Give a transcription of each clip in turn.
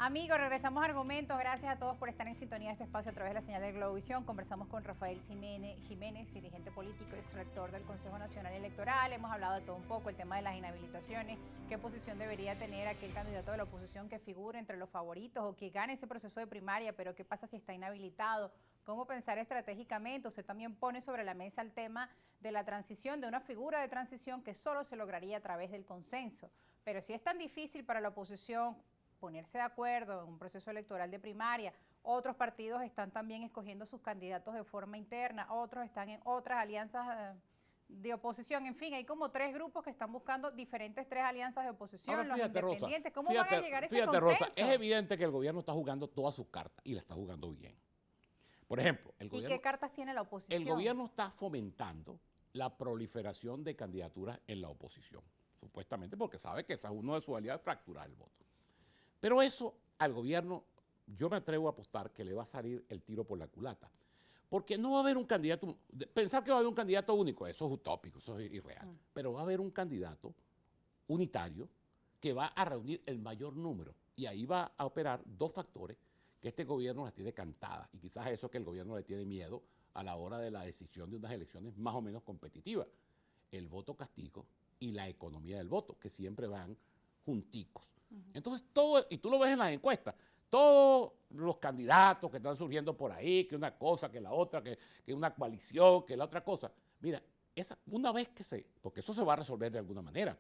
Amigos, regresamos a Argumentos. Gracias a todos por estar en sintonía de este espacio a través de la señal de Globovisión. Conversamos con Rafael Jiménez, dirigente político y exrector del Consejo Nacional Electoral. Hemos hablado de todo un poco, el tema de las inhabilitaciones, qué posición debería tener aquel candidato de la oposición que figure entre los favoritos o que gane ese proceso de primaria, pero qué pasa si está inhabilitado, cómo pensar estratégicamente. Usted también pone sobre la mesa el tema de la transición, de una figura de transición que solo se lograría a través del consenso. Pero si es tan difícil para la oposición ponerse de acuerdo en un proceso electoral de primaria, otros partidos están también escogiendo sus candidatos de forma interna, otros están en otras alianzas de oposición, en fin, hay como tres grupos que están buscando diferentes tres alianzas de oposición. Ahora, fíjate, los independientes, ¿cómo van a llegar a ese consenso? Rosa, es evidente que el gobierno está jugando todas sus cartas y la está jugando bien. Por ejemplo, el gobierno, ¿y qué cartas tiene la oposición? El gobierno está fomentando la proliferación de candidaturas en la oposición, supuestamente porque sabe que esa es una de sus aliadas, fracturar el voto. Pero eso al gobierno, yo me atrevo a apostar que le va a salir el tiro por la culata. Porque no va a haber un candidato, pensar que va a haber un candidato único, eso es utópico, eso es irreal. Pero va a haber un candidato unitario que va a reunir el mayor número. Y ahí va a operar dos factores que este gobierno las tiene cantadas. Y quizás eso es que el gobierno le tiene miedo a la hora de la decisión de unas elecciones más o menos competitivas. El voto castigo y la economía del voto, que siempre van junticos. Entonces, todo, y tú lo ves en las encuestas, todos los candidatos que están surgiendo por ahí, que una cosa, que la otra, que una coalición, que la otra cosa. Mira, una vez porque eso se va a resolver de alguna manera,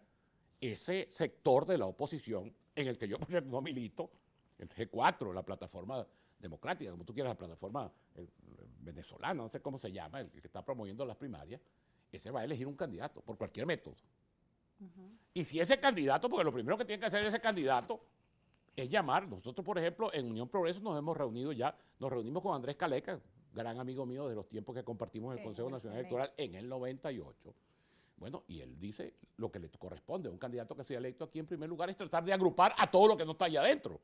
ese sector de la oposición, en el que yo por ejemplo no milito, el G4, la plataforma democrática, como tú quieras, la plataforma venezolana, no sé cómo se llama, el que está promoviendo las primarias, ese va a elegir un candidato por cualquier método. Y si ese candidato, porque lo primero que tiene que hacer ese candidato es llamar. Nosotros, por ejemplo, en Unión Progreso nos hemos reunido ya, nos reunimos con Andrés Caleca, gran amigo mío de los tiempos que compartimos en el Consejo Nacional Electoral en el 98. Bueno, y él dice lo que le corresponde a un candidato que sea electo aquí en primer lugar es tratar de agrupar a todo lo que no está allá adentro.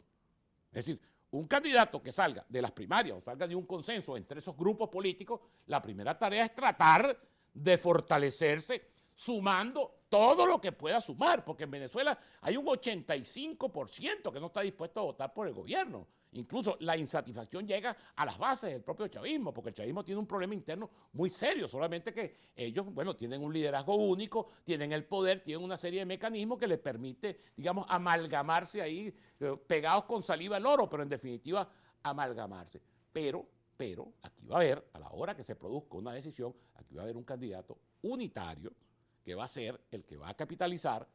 Es decir, un candidato que salga de las primarias o salga de un consenso entre esos grupos políticos, la primera tarea es tratar de fortalecerse sumando todo lo que pueda sumar, porque en Venezuela hay un 85% que no está dispuesto a votar por el gobierno. Incluso la insatisfacción llega a las bases del propio chavismo, porque el chavismo tiene un problema interno muy serio, solamente que ellos, bueno, tienen un liderazgo único, tienen el poder, tienen una serie de mecanismos que les permite, digamos, amalgamarse ahí, pegados con saliva al oro, pero en definitiva amalgamarse. Pero aquí va a haber, a la hora que se produzca una decisión, aquí va a haber un candidato unitario que va a ser el que va a capitalizar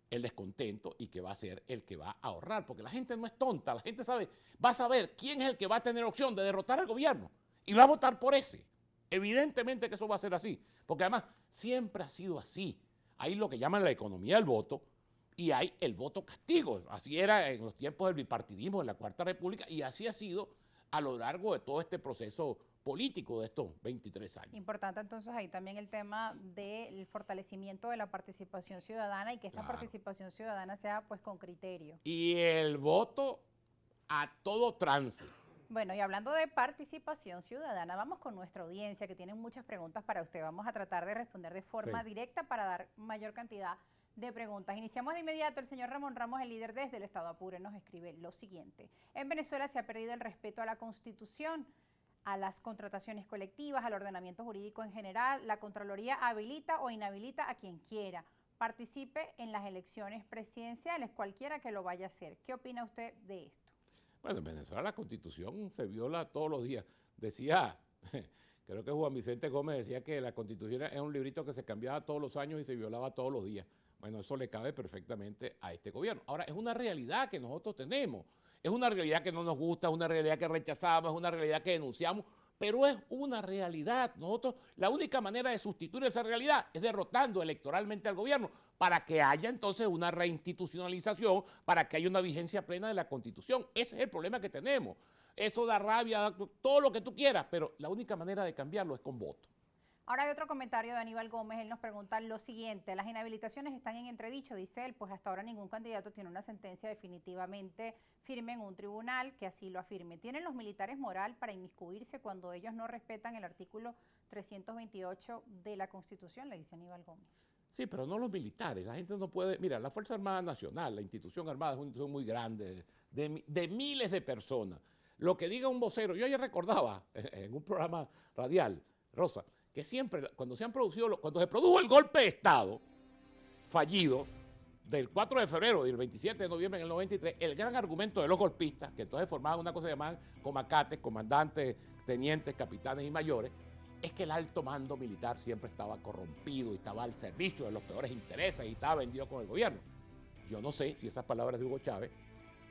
el descontento y que va a ser el que va a ahorrar, porque la gente no es tonta, la gente va a saber quién es el que va a tener opción de derrotar al gobierno y va a votar por ese. Evidentemente que eso va a ser así, porque además siempre ha sido así. Hay lo que llaman la economía del voto y hay el voto castigo. Así era en los tiempos del bipartidismo, en la Cuarta República, y así ha sido a lo largo de todo este proceso político de estos 23 años. Importante entonces ahí también el tema del fortalecimiento de la participación ciudadana y que esta participación ciudadana sea pues con criterio. Y el voto a todo trance. Bueno, y hablando de participación ciudadana, vamos con nuestra audiencia que tiene muchas preguntas para usted. Vamos a tratar de responder de forma directa para dar mayor cantidad de preguntas. Iniciamos de inmediato. El señor Ramón Ramos, el líder desde el Estado Apure, nos escribe lo siguiente. En Venezuela se ha perdido el respeto a la Constitución, a las contrataciones colectivas, al ordenamiento jurídico en general. La Contraloría habilita o inhabilita a quien quiera. Participe en las elecciones presidenciales, cualquiera que lo vaya a hacer. ¿Qué opina usted de esto? Bueno, en Venezuela la Constitución se viola todos los días. Decía, creo que Juan Vicente Gómez decía que la Constitución era un librito que se cambiaba todos los años y se violaba todos los días. Bueno, eso le cabe perfectamente a este gobierno. Ahora, es una realidad que nosotros tenemos. Es una realidad que no nos gusta, es una realidad que rechazamos, es una realidad que denunciamos, pero es una realidad. Nosotros, la única manera de sustituir esa realidad es derrotando electoralmente al gobierno para que haya entonces una reinstitucionalización, para que haya una vigencia plena de la Constitución. Ese es el problema que tenemos. Eso da rabia, todo lo que tú quieras, pero la única manera de cambiarlo es con voto. Ahora hay otro comentario de Aníbal Gómez, él nos pregunta lo siguiente: las inhabilitaciones están en entredicho, dice él, pues hasta ahora ningún candidato tiene una sentencia definitivamente firme en un tribunal que así lo afirme. ¿Tienen los militares moral para inmiscuirse cuando ellos no respetan el artículo 328 de la Constitución? Le dice Aníbal Gómez. Sí, pero no los militares. La gente no puede. Mira, la Fuerza Armada Nacional, la institución armada, es una institución muy grande, de miles de personas. Lo que diga un vocero, yo ya recordaba en un programa radial, Rosa, que siempre, cuando se produjo el golpe de Estado fallido del 4 de febrero y el 27 de noviembre en el 93, el gran argumento de los golpistas, que entonces formaban una cosa llamada comacates, comandantes, tenientes, capitanes y mayores, es que el alto mando militar siempre estaba corrompido y estaba al servicio de los peores intereses y estaba vendido con el gobierno. Yo no sé si esas palabras de Hugo Chávez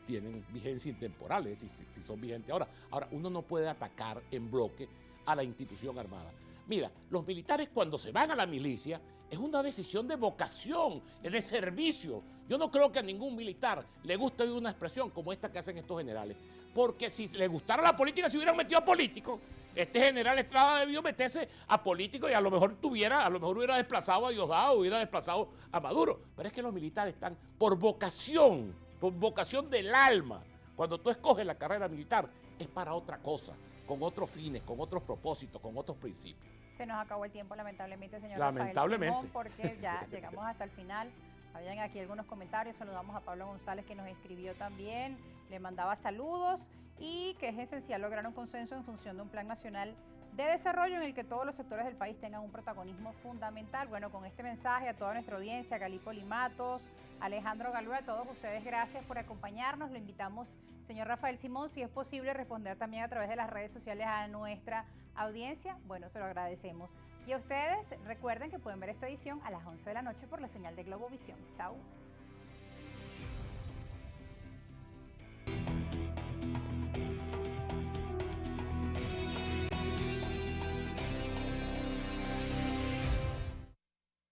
tienen vigencia intemporal, es decir, si son vigentes ahora. Ahora, uno no puede atacar en bloque a la institución armada. Mira, los militares cuando se van a la milicia es una decisión de vocación, es de servicio. Yo no creo que a ningún militar le guste oír una expresión como esta que hacen estos generales, porque si le gustara la política se hubieran metido a políticos. Este general Estrada debió meterse a político y a lo mejor hubiera desplazado a Diosdado, hubiera desplazado a Maduro. Pero es que los militares están por vocación del alma. Cuando tú escoges la carrera militar es para otra cosa, con otros fines, con otros propósitos, con otros principios. Se nos acabó el tiempo, lamentablemente, señor Lamentablemente. Rafael Simón, porque ya llegamos hasta el final. Habían aquí algunos comentarios. Saludamos a Pablo González, que nos escribió también, le mandaba saludos, y que es esencial lograr un consenso en función de un plan nacional de desarrollo en el que todos los sectores del país tengan un protagonismo fundamental. Bueno, con este mensaje a toda nuestra audiencia, Galípoli Matos, Alejandro Galúa, a todos ustedes, gracias por acompañarnos. Le invitamos, señor Rafael Simón, si es posible, responder también a través de las redes sociales a nuestra audiencia. Bueno, se lo agradecemos. Y a ustedes, recuerden que pueden ver esta edición a las 11 de la noche por la señal de Globovisión. Chao.